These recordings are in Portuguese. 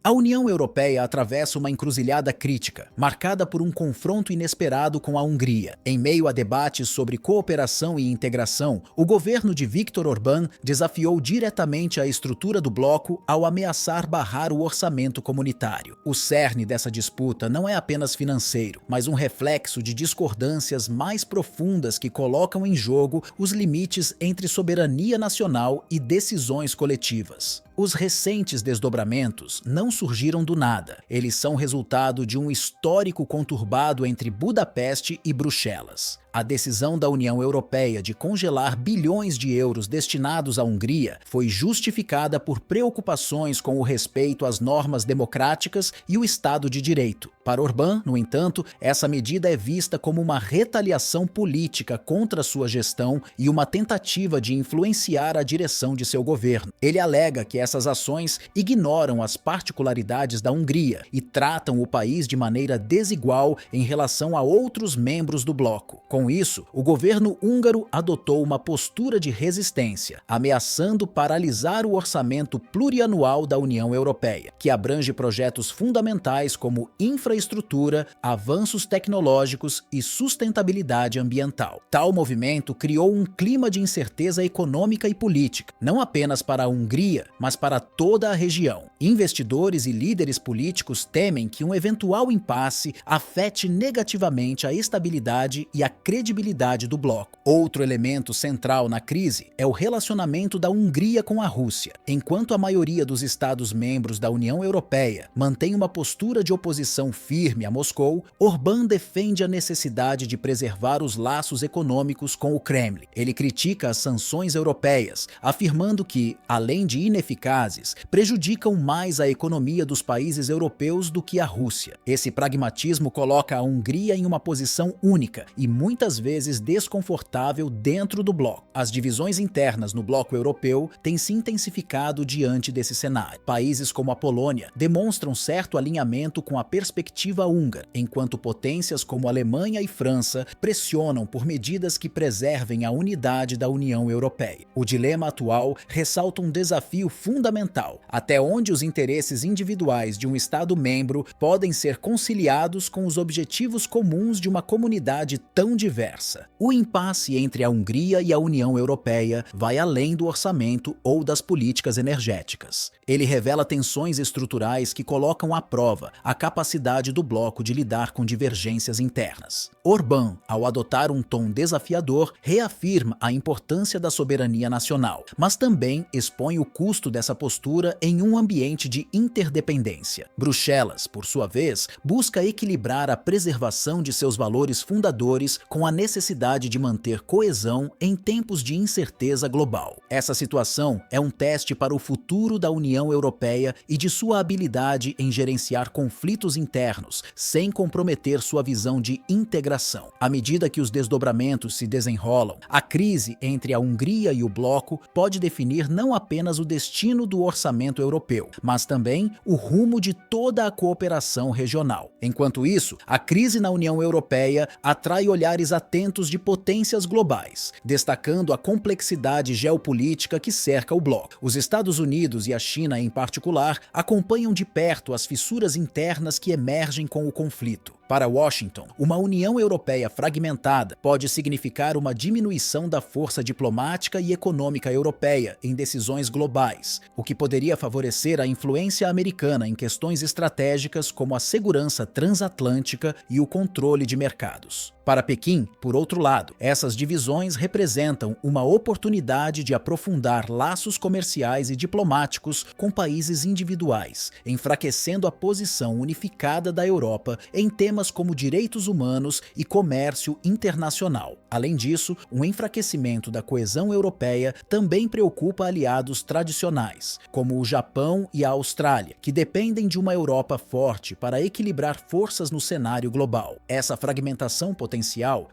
A União Europeia atravessa uma encruzilhada crítica, marcada por um confronto inesperado com a Hungria. Em meio a debates sobre cooperação e integração, o governo de Viktor Orbán desafiou diretamente a estrutura do bloco ao ameaçar barrar o orçamento comunitário. O cerne dessa disputa não é apenas financeiro, mas um reflexo de discordâncias mais profundas que colocam em jogo os limites entre soberania nacional e decisões coletivas. Os recentes desdobramentos não surgiram do nada. Eles são resultado de um histórico conturbado entre Budapeste e Bruxelas. A decisão da União Europeia de congelar bilhões de euros destinados à Hungria foi justificada por preocupações com o respeito às normas democráticas e o Estado de Direito. Para Orbán, no entanto, essa medida é vista como uma retaliação política contra sua gestão e uma tentativa de influenciar a direção de seu governo. Ele alega que essas ações ignoram as particularidades da Hungria e tratam o país de maneira desigual em relação a outros membros do bloco. Com isso, o governo húngaro adotou uma postura de resistência, ameaçando paralisar o orçamento plurianual da União Europeia, que abrange projetos fundamentais como infraestrutura, avanços tecnológicos e sustentabilidade ambiental. Tal movimento criou um clima de incerteza econômica e política, não apenas para a Hungria, mas para toda a região. Investidores e líderes políticos temem que um eventual impasse afete negativamente a estabilidade e a credibilidade do bloco. Outro elemento central na crise é o relacionamento da Hungria com a Rússia. Enquanto a maioria dos Estados-membros da União Europeia mantém uma postura de oposição firme a Moscou, Orbán defende a necessidade de preservar os laços econômicos com o Kremlin. Ele critica as sanções europeias, afirmando que, além de ineficazes, prejudicam mais a economia dos países europeus do que a Rússia. Esse pragmatismo coloca a Hungria em uma posição única e muitas vezes desconfortável dentro do bloco. As divisões internas no bloco europeu têm se intensificado diante desse cenário. Países como a Polônia demonstram certo alinhamento com a perspectiva húngara, enquanto potências como Alemanha e França pressionam por medidas que preservem a unidade da União Europeia. O dilema atual ressalta um desafio fundamental: até onde os interesses individuais de um Estado-membro podem ser conciliados com os objetivos comuns de uma comunidade tão diversa. O impasse entre a Hungria e a União Europeia vai além do orçamento ou das políticas energéticas. Ele revela tensões estruturais que colocam à prova a capacidade do bloco de lidar com divergências internas. Orbán, ao adotar um tom desafiador, reafirma a importância da soberania nacional, mas também expõe o custo dessa postura em um ambiente de interdependência. Bruxelas, por sua vez, busca equilibrar a preservação de seus valores fundadores com a necessidade de manter coesão em tempos de incerteza global. Essa situação é um teste para o futuro da União Europeia e de sua habilidade em gerenciar conflitos internos, sem comprometer sua visão de integração. À medida que os desdobramentos se desenrolam, a crise entre a Hungria e o bloco pode definir não apenas o destino do orçamento europeu, mas também o rumo de toda a cooperação regional. Enquanto isso, a crise na União Europeia atrai olhares atentos de potências globais, destacando a complexidade geopolítica que cerca o bloco. Os Estados Unidos e a China, em particular, acompanham de perto as fissuras internas que emergem com o conflito. Para Washington, uma União Europeia fragmentada pode significar uma diminuição da força diplomática e econômica europeia em decisões globais, o que poderia favorecer a influência americana em questões estratégicas como a segurança transatlântica e o controle de mercados. Para Pequim, por outro lado, essas divisões representam uma oportunidade de aprofundar laços comerciais e diplomáticos com países individuais, enfraquecendo a posição unificada da Europa em temas como direitos humanos e comércio internacional. Além disso, um enfraquecimento da coesão europeia também preocupa aliados tradicionais, como o Japão e a Austrália, que dependem de uma Europa forte para equilibrar forças no cenário global. Essa fragmentação potencial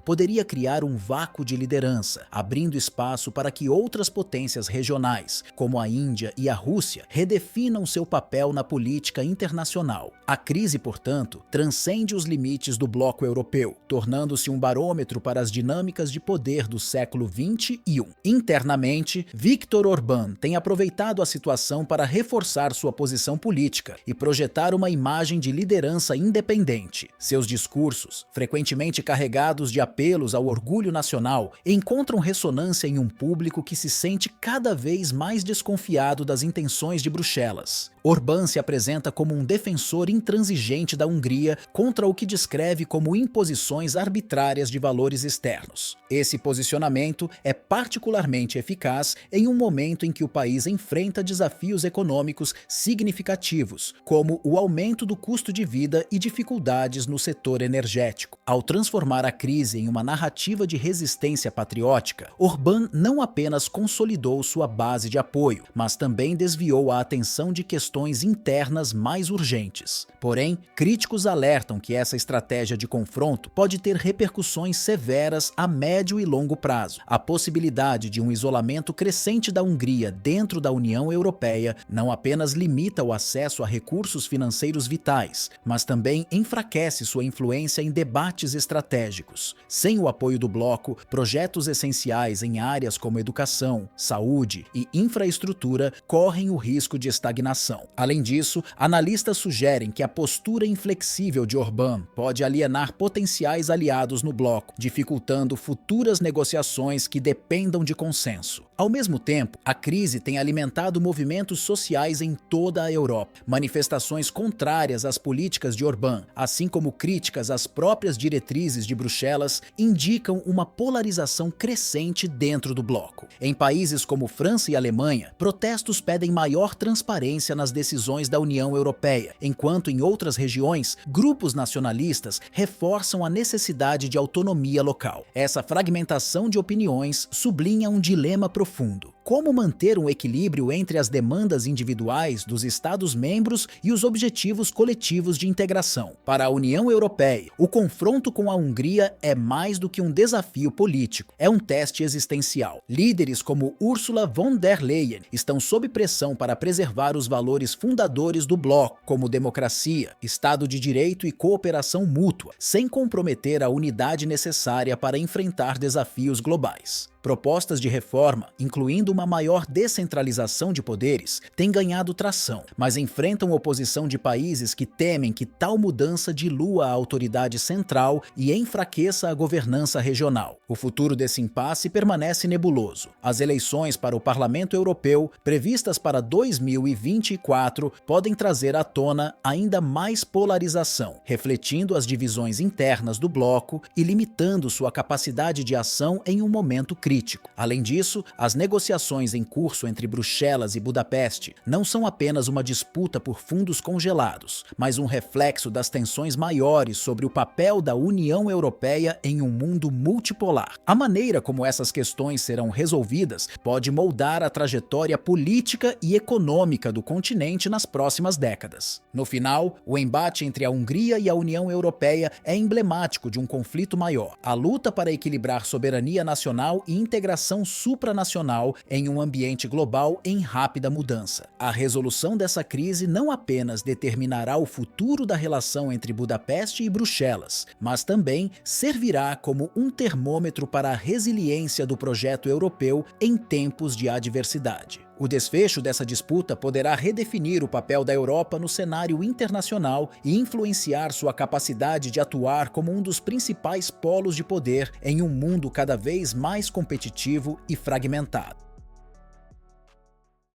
poderia criar um vácuo de liderança, abrindo espaço para que outras potências regionais, como a Índia e a Rússia, redefinam seu papel na política internacional. A crise, portanto, transcende os limites do bloco europeu, tornando-se um barômetro para as dinâmicas de poder do século XXI. Internamente, Viktor Orbán tem aproveitado a situação para reforçar sua posição política e projetar uma imagem de liderança independente. Seus discursos, frequentemente carregados de apelos ao orgulho nacional, encontram ressonância em um público que se sente cada vez mais desconfiado das intenções de Bruxelas. Orbán se apresenta como um defensor intransigente da Hungria contra o que descreve como imposições arbitrárias de valores externos. Esse posicionamento é particularmente eficaz em um momento em que o país enfrenta desafios econômicos significativos, como o aumento do custo de vida e dificuldades no setor energético. Ao transformar a crise em uma narrativa de resistência patriótica, Orbán não apenas consolidou sua base de apoio, mas também desviou a atenção de questões internas mais urgentes. Porém, críticos alertam que essa estratégia de confronto pode ter repercussões severas a médio e longo prazo. A possibilidade de um isolamento crescente da Hungria dentro da União Europeia não apenas limita o acesso a recursos financeiros vitais, mas também enfraquece sua influência em debates estratégicos. Sem o apoio do bloco, projetos essenciais em áreas como educação, saúde e infraestrutura correm o risco de estagnação. Além disso, analistas sugerem que a postura inflexível de Orbán pode alienar potenciais aliados no bloco, dificultando futuras negociações que dependam de consenso. Ao mesmo tempo, a crise tem alimentado movimentos sociais em toda a Europa. Manifestações contrárias às políticas de Orbán, assim como críticas às próprias diretrizes de Bruxelas, indicam uma polarização crescente dentro do bloco. Em países como França e Alemanha, protestos pedem maior transparência nas decisões da União Europeia, enquanto em outras regiões, grupos nacionalistas reforçam a necessidade de autonomia local. Essa fragmentação de opiniões sublinha um dilema profundo. Como manter um equilíbrio entre as demandas individuais dos Estados-membros e os objetivos coletivos de integração? Para a União Europeia, o confronto com a Hungria é mais do que um desafio político, é um teste existencial. Líderes como Ursula von der Leyen estão sob pressão para preservar os valores fundadores do bloco, como democracia, Estado de Direito e cooperação mútua, sem comprometer a unidade necessária para enfrentar desafios globais. Propostas de reforma, incluindo uma maior descentralização de poderes, têm ganhado tração, mas enfrentam oposição de países que temem que tal mudança dilua a autoridade central e enfraqueça a governança regional. O futuro desse impasse permanece nebuloso. As eleições para o Parlamento Europeu, previstas para 2024, podem trazer à tona ainda mais polarização, refletindo as divisões internas do bloco e limitando sua capacidade de ação em um momento crítico. Além disso, as negociações em curso entre Bruxelas e Budapeste não são apenas uma disputa por fundos congelados, mas um reflexo das tensões maiores sobre o papel da União Europeia em um mundo multipolar. A maneira como essas questões serão resolvidas pode moldar a trajetória política e econômica do continente nas próximas décadas. No final, o embate entre a Hungria e a União Europeia é emblemático de um conflito maior: a luta para equilibrar soberania nacional e integração supranacional em um ambiente global em rápida mudança. A resolução dessa crise não apenas determinará o futuro da relação entre Budapeste e Bruxelas, mas também servirá como um termômetro para a resiliência do projeto europeu em tempos de adversidade. O desfecho dessa disputa poderá redefinir o papel da Europa no cenário internacional e influenciar sua capacidade de atuar como um dos principais polos de poder em um mundo cada vez mais competitivo e fragmentado.